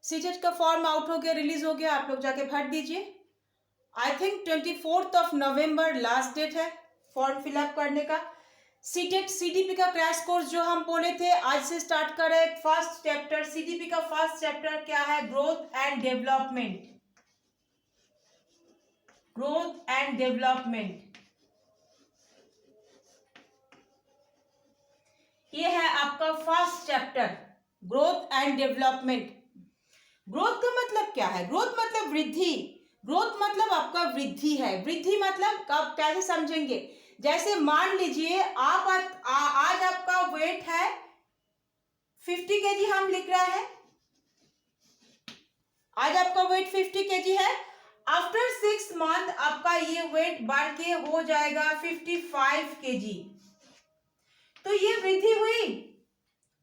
CTET का form out हो गया, रिलीज हो गया, आप लोग जाके भर दीजिए। I think 24 November last date है फॉर्म फिलअप करने का। सीटेट सीडीपी का क्रैश कोर्स जो हम बोले थे आज से स्टार्ट करें। फर्स्ट चैप्टर सीडीपी का फर्स्ट चैप्टर क्या है? Growth and development. Growth and development, ये है आपका first chapter, growth and development. Growth का मतलब क्या है? ग्रोथ मतलब वृद्धि। ग्रोथ मतलब आपका वृद्धि है। वृद्धि मतलब आप कैसे समझेंगे? जैसे मान लीजिए आप आज आपका वेट है 50 केजी, हम लिख रहे हैं आज आपका वेट 50 केजी है। आफ्टर 6 मंथ आपका ये वेट बढ़ के हो जाएगा 55 केजी। तो ये वृद्धि हुई,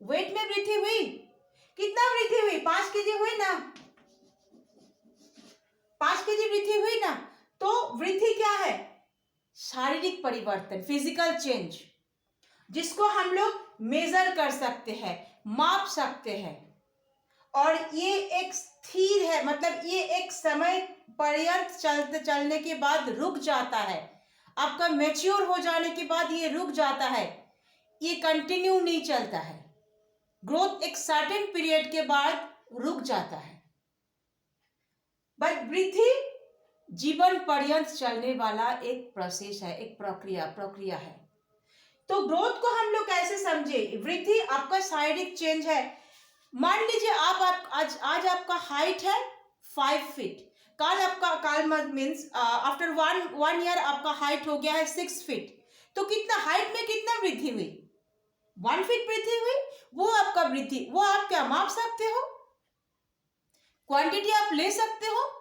वेट में वृद्धि हुई। कितना वृद्धि हुई? 5 केजी हुई ना, 5 केजी वृद्धि हुई ना। तो वृद्धि क्या है? शारीरिक परिवर्तन, फिजिकल चेंज, जिसको हम लोग मेजर कर सकते हैं, माप सकते हैं। और ये एक स्थिर है, मतलब ये एक समय पर्यंत चलने के बाद रुक जाता है। आपका मैच्योर हो जाने के बाद ये रुक जाता है, ये कंटिन्यू नहीं चलता है। ग्रोथ एक सर्टेन पीरियड के बाद रुक जाता है, बट वृद्धि जीवन पर्यंत चलने वाला एक प्रोसेस है, एक प्रक्रिया है। तो ग्रोथ को हम लोग कैसे समझे? वृद्धि आपका शारीरिक चेंज है। मान लीजिए आप आज आपका हाइट है 5 फीट, काल मीन्स आफ्टर वन ईयर आपका हाइट हो गया है 6 फीट। तो कितना हाइट में कितना वृद्धि हुई? 1 फीट वृद्धि हुई। वो आपका वृद्धि, वो आप क्या माप सकते हो? क्वांटिटी आप ले सकते हो।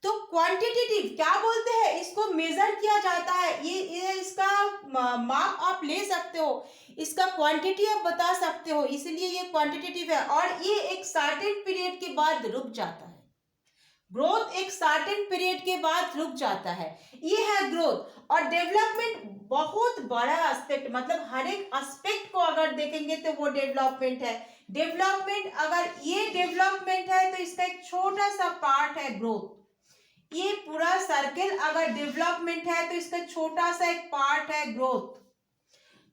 तो क्वांटिटेटिव क्या बोलते हैं? इसको मेजर किया जाता है, ये इसका माप आप ले सकते हो, इसका क्वांटिटी आप बता सकते हो, इसलिए ये क्वांटिटेटिव है। और ये एक सर्टेन पीरियड के बाद रुक जाता है। ग्रोथ एक सर्टेन पीरियड के बाद रुक जाता है, ये है ग्रोथ। और डेवलपमेंट बहुत बड़ा एस्पेक्ट, मतलब हर एक एस्पेक्ट को अगर देखेंगे तो वो डेवलपमेंट है। डेवलपमेंट, अगर ये डेवलपमेंट है तो इसका एक छोटा सा पार्ट है ग्रोथ। ये पूरा सर्कल अगर डेवलपमेंट है तो इसका छोटा सा एक पार्ट है ग्रोथ।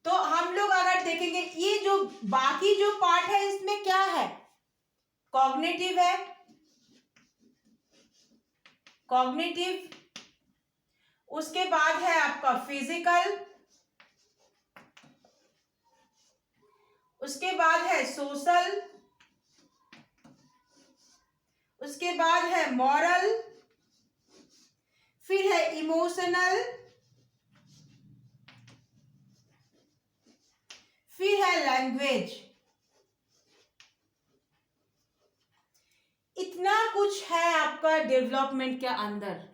तो हम लोग अगर देखेंगे ये जो बाकी जो पार्ट है इसमें क्या है? कॉग्निटिव है, कॉग्निटिव, उसके बाद है आपका फिजिकल, उसके बाद है सोशल, उसके बाद है मॉरल, फिर है इमोशनल, फिर है लैंग्वेज। इतना कुछ है आपका डेवलपमेंट के अंदर।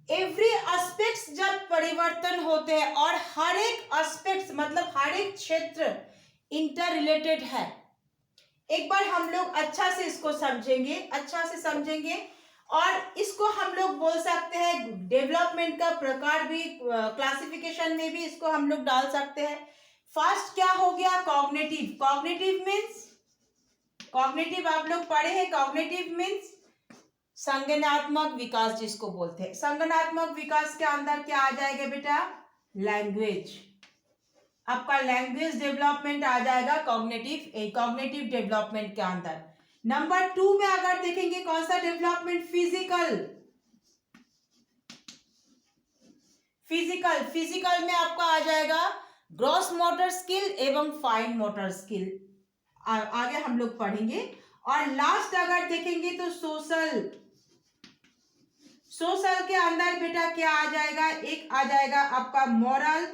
एवरी एस्पेक्ट्स जब परिवर्तन होते हैं, और हर एक एस्पेक्ट्स मतलब हर एक क्षेत्र इंटर रिलेटेड है। एक बार हम लोग अच्छा से इसको समझेंगे, अच्छा से समझेंगे, और इसको हम लोग बोल सकते हैं डेवलपमेंट का प्रकार भी, क्लासिफिकेशन में भी इसको हम लोग डाल सकते हैं। फर्स्ट क्या हो गया? कॉग्निटिव। कॉग्निटिव मीन्स, कॉग्निटिव आप लोग पढ़े हैं, कॉग्निटिव मीन्स संज्ञानात्मक विकास जिसको बोलते हैं। संज्ञानात्मक विकास के अंदर क्या आ जाएगा बेटा? लैंग्वेज। आपका लैंग्वेज डेवलपमेंट आ जाएगा कॉग्निटिव डेवलपमेंट के अंदर। नंबर 2 में अगर देखेंगे कौन सा डेवलपमेंट? फिजिकल। फिजिकल में आपका आ जाएगा ग्रॉस मोटर स्किल एवं फाइन मोटर स्किल, आगे हम लोग पढ़ेंगे। और लास्ट अगर देखेंगे तो सोशल। सोशल के अंदर बेटा क्या आ जाएगा? एक आ जाएगा आपका मॉरल,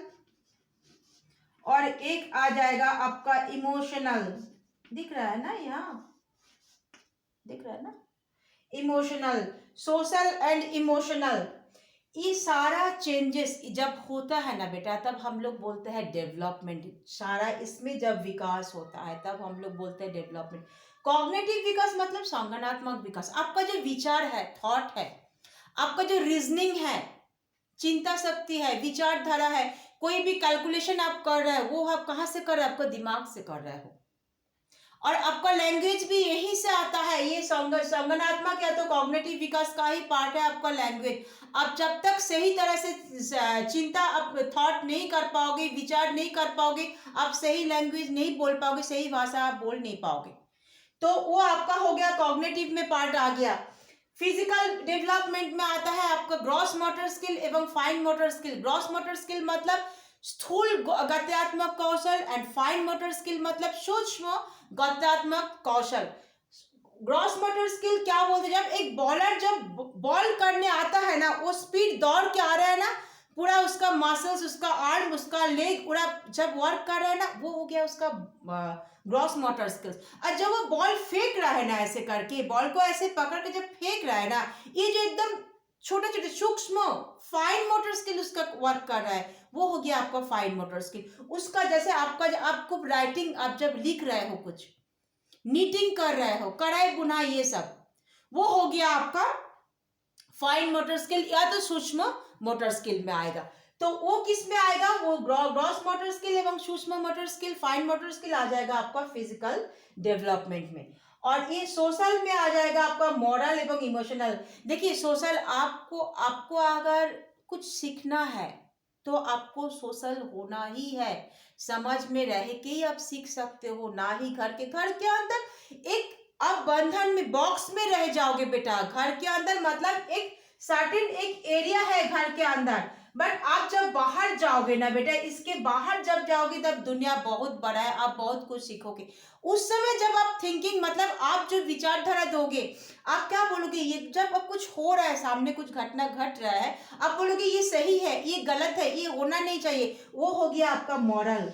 और एक आ जाएगा आपका इमोशनल। दिख रहा है ना, यहाँ दिख रहा है ना? Emotional, social and emotional. ये सारा चेंजेस जब होता है ना बेटा, तब हम लोग बोलते हैं डेवलपमेंट। सारा इसमें जब विकास होता है तब हम लोग बोलते हैं डेवलपमेंट। कॉग्निटिव विकास मतलब संज्ञानात्मक विकास। आपका जो विचार है, थॉट है, आपका जो रीजनिंग है, चिंता शक्ति है, विचारधारा है, कोई भी कैलकुलेशन आप कर रहे हो वो आप कहाँ से कर रहे हो? आपको दिमाग से कर रहे हो। और आपका लैंग्वेज भी यही से आता है। ये संज्ञानात्मक या तो कॉग्निटिव विकास का ही पार्ट है आपका लैंग्वेज। आप जब तक सही तरह से चिंता, आप थॉट नहीं कर पाओगे, विचार नहीं कर पाओगे, आप सही लैंग्वेज नहीं बोल पाओगे, सही भाषा आप बोल नहीं पाओगे। तो वो आपका हो गया, कॉग्निटिव में पार्ट आ गया। फिजिकल डेवलपमेंट में आता है आपका ग्रॉस मोटर स्किल एवं fine motor skill. Gross motor skill मतलब स्थूल गत्यात्मक कौशल एंड फाइन मोटर स्किल मतलब सूक्ष्म गत्यात्मक कौशल। ग्रॉस मोटर स्किल क्या बोलते हैं, जब एक बॉलर जब बॉल करने आता है ना, वो स्पीड दौड़ के आ रहा है ना, पूरा उसका मसल्स, उसका आर्म, उसका लेग पूरा जब वर्क कर रहा है ना, वो हो गया उसका ग्रॉस मोटर स्किल्स। और जब वो बॉल फेंक रहा है ना, ऐसे करके बॉल को ऐसे पकड़ के जब फेंक रहा है ना, ये जो एकदम छोटे छोटे सूक्ष्म फाइन मोटर स्किल उसका वर्क कर रहा है, वो हो गया आपका फाइन मोटर स्किल। उसका जैसे आपको राइटिंग, आप जब लिख रहे हो, कुछ नीटिंग कर रहे हो, कढ़ाई बुनाई, ये सब वो हो गया आपका फाइन मोटर स्किल या तो सूक्ष्म मोटर स्किल में आएगा। तो वो किस में आएगा, वो ग्रॉस मोटर स्किल एवं सूक्ष्म motor skill, fine motor skill आ जाएगा आपका फिजिकल डेवलपमेंट में। और ये सोशल में आ जाएगा आपका मॉरल एवं इमोशनल। देखिए सोशल, आपको अगर कुछ सीखना है तो आपको सोशल होना ही है। समाज में रह के ही आप सीख सकते हो, ना ही घर के अंदर एक आप बंधन में, बॉक्स में रह जाओगे बेटा। घर के अंदर मतलब एक सर्टेन एक एरिया है घर के अंदर, बट आप जब बाहर जाओगे ना बेटा, इसके बाहर जब जाओगे तब दुनिया बहुत बड़ा है, आप बहुत कुछ सीखोगे। उस समय जब आप थिंकिंग, मतलब आप जो विचारधारा दोगे, आप क्या बोलोगे, ये जब अब कुछ हो रहा है, सामने कुछ घटना घट रहा है, आप बोलोगे ये सही है, ये गलत है, ये होना नहीं चाहिए। वो हो गया आपका मॉरल,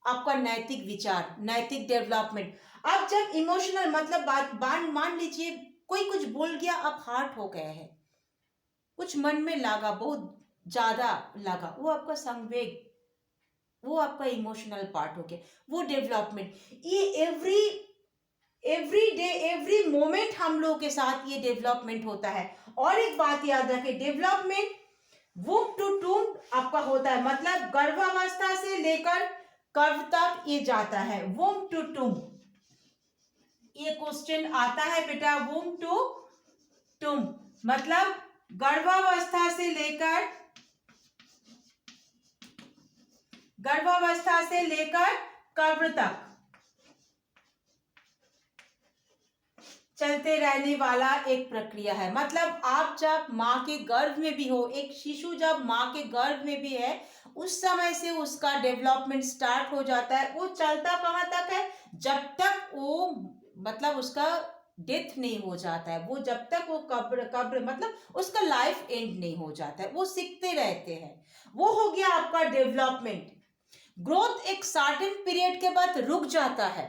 आपका नैतिक विचार, नैतिक डेवलपमेंट। अब जब इमोशनल मतलब मान लीजिए कोई कुछ बोल गया, आप हर्ट हो गए हैं, कुछ मन में लगा, बहुत ज्यादा लगा, वो आपका संवेग, वो आपका इमोशनल पार्ट हो गया, वो डेवलपमेंट। ये एवरी डे एवरी मोमेंट हम लोगों के साथ ये डेवलपमेंट होता है। और एक बात याद रखें, डेवलपमेंट वुम टू टूम आपका होता है, मतलब गर्भावस्था से लेकर कर्व तक ये जाता है, वुम टू टूम। ये क्वेश्चन आता है बेटा, वुम टू टूम मतलब गर्भावस्था से लेकर कब्र तक चलते रहने वाला एक प्रक्रिया है। मतलब आप जब माँ के गर्भ में भी हो, एक शिशु जब माँ के गर्भ में भी है, उस समय से उसका डेवलपमेंट स्टार्ट हो जाता है। वो चलता कहाँ तक है, जब तक वो मतलब उसका डेथ नहीं हो जाता है, वो जब तक वो कब्र मतलब उसका लाइफ एंड नहीं हो जाता है, वो सीखते रहते हैं। वो हो गया आपका डेवलपमेंट। ग्रोथ एक सर्टेन पीरियड के बाद रुक जाता है,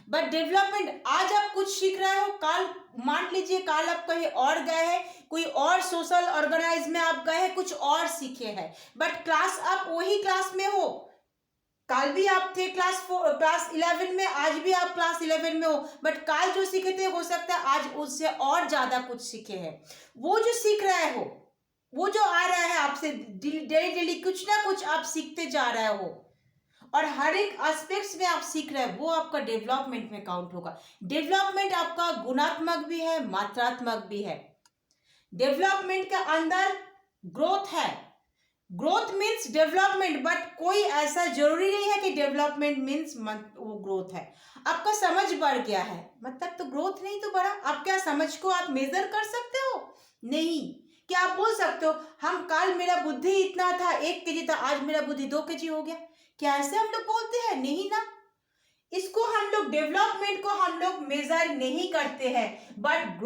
बट डेवलपमेंट, आज आप कुछ सीख रहे हो, कल मान लीजिए कल आप कहीं और गए हैं, कोई और सोशल ऑर्गेनाइज में आप गए हैं, कुछ और सीखे हैं, बट क्लास आप वही क्लास में हो। कल भी आप थे क्लास 11 में, आज भी आप क्लास 11 में हो, बट कल जो सीखे थे हो सकता है आज उससे और ज्यादा कुछ सीखे हैं। वो जो सीख रहे हो, वो जो आ रहा है आपसे डेली कुछ ना कुछ आप सीखते जा रहे हो, और हर एक एस्पेक्ट्स में आप सीख रहे हैं, वो आपका डेवलपमेंट में काउंट होगा। डेवलपमेंट आपका गुणात्मक भी है, मात्रात्मक भी है। डेवलपमेंट के अंदर ग्रोथ है, ग्रोथ मीन्स डेवलपमेंट, बट कोई ऐसा जरूरी नहीं है कि डेवलपमेंट मीन्स वो ग्रोथ है। आपका समझ बढ़ गया है मतलब तो ग्रोथ नहीं तो बढ़ा। आप क्या समझ को आप मेजर कर सकते हो? नहीं। क्या आप बोल सकते हो हम कल मेरा बुद्धि इतना था 1 kg था, आज मेरा बुद्धि 2 kg हो गया? क्या ऐसे हम लोग बोलते हैं? नहीं ना। इसको हम लोग डेवलपमेंट को हम लोग मेजर नहीं करते हैं, बट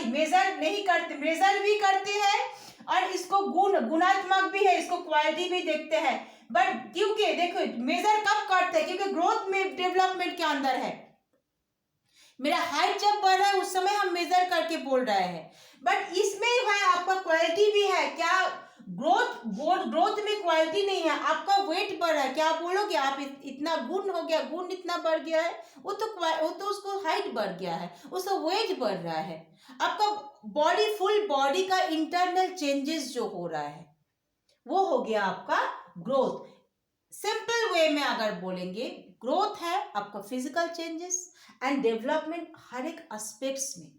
मेजर नहीं करते, मेजर भी करते हैं, और इसको गुणात्मक भी है, इसको क्वालिटी भी देखते हैं। बट क्योंकि देखो मेजर कब करते हैं, क्योंकि ग्रोथ में डेवलपमेंट के अंदर है। मेरा हाइट जब बढ़ रहा है उस समय हम मेजर करके बोल रहे हैं, बट इसमें है आपका क्वालिटी भी है। क्या ग्रोथ में क्वालिटी नहीं है, आपका वेट बढ़ रहा है, क्या आप बोलोगे आप इतना गुण हो गया, गुण इतना बढ़ गया है? वो तो उसको हाइट बढ़ गया है, उसका वेट बढ़ रहा है। आपका फुल बॉडी का इंटरनल चेंजेस जो हो रहा है वो हो गया आपका ग्रोथ। सिंपल वे में अगर बोलेंगे ग्रोथ है आपका फिजिकल चेंजेस एंड डेवलपमेंट हर एक एस्पेक्ट्स में,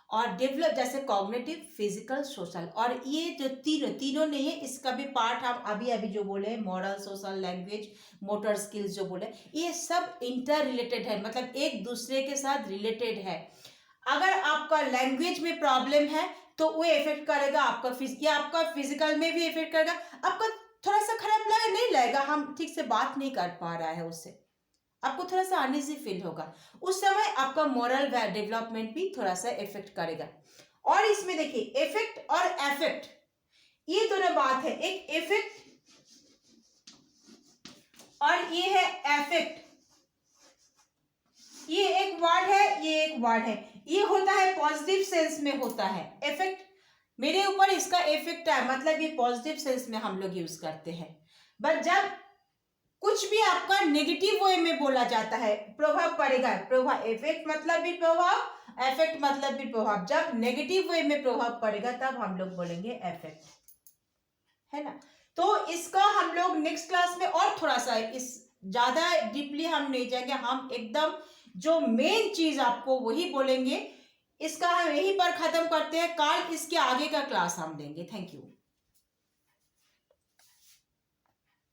और डेवलप जैसे कॉग्निटिव, फिजिकल, सोशल, और ये जो तीनों नहीं है, इसका भी पार्ट हम अभी अभी जो बोले moral, social, language, motor skills जो बोले, ये सब इंटर रिलेटेड है, मतलब एक दूसरे के साथ रिलेटेड है। अगर आपका लैंग्वेज में प्रॉब्लम है तो वो इफेक्ट करेगा आपका या आपका फिजिकल में भी इफेक्ट करेगा। आपका थोड़ा सा खराब लगे, नहीं लगेगा, हम ठीक से बात नहीं कर पा रहा है, उससे आपको थोड़ा सा अनईजी फील होगा, उस समय आपका मोरल डेवलपमेंट भी थोड़ा सा इफेक्ट करेगा। और इसमें देखिए इफेक्ट और एफेक्ट, ये दोनों बात है, एक इफेक्ट और ये है एफेक्ट, ये एक वर्ड है, ये एक वर्ड है, ये होता है पॉजिटिव सेंस में होता है इफेक्ट, मेरे ऊपर इसका इफेक्ट है, मतलब ये पॉजिटिव सेंस में हम लोग यूज करते हैं। बट जब कुछ भी आपका नेगेटिव वे में बोला जाता है, प्रभाव पड़ेगा, प्रभाव, इफेक्ट मतलब भी प्रभाव, इफेक्ट मतलब भी प्रभाव, जब नेगेटिव वे में प्रभाव पड़ेगा तब हम लोग बोलेंगे इफेक्ट, है ना। तो इसका हम लोग नेक्स्ट क्लास में और थोड़ा सा इस ज्यादा डीपली हम नहीं जाएंगे, हम एकदम जो मेन चीज आपको वही बोलेंगे। इसका हम यहीं पर खत्म करते हैं, कल इसके आगे का क्लास हम देंगे। Thank you.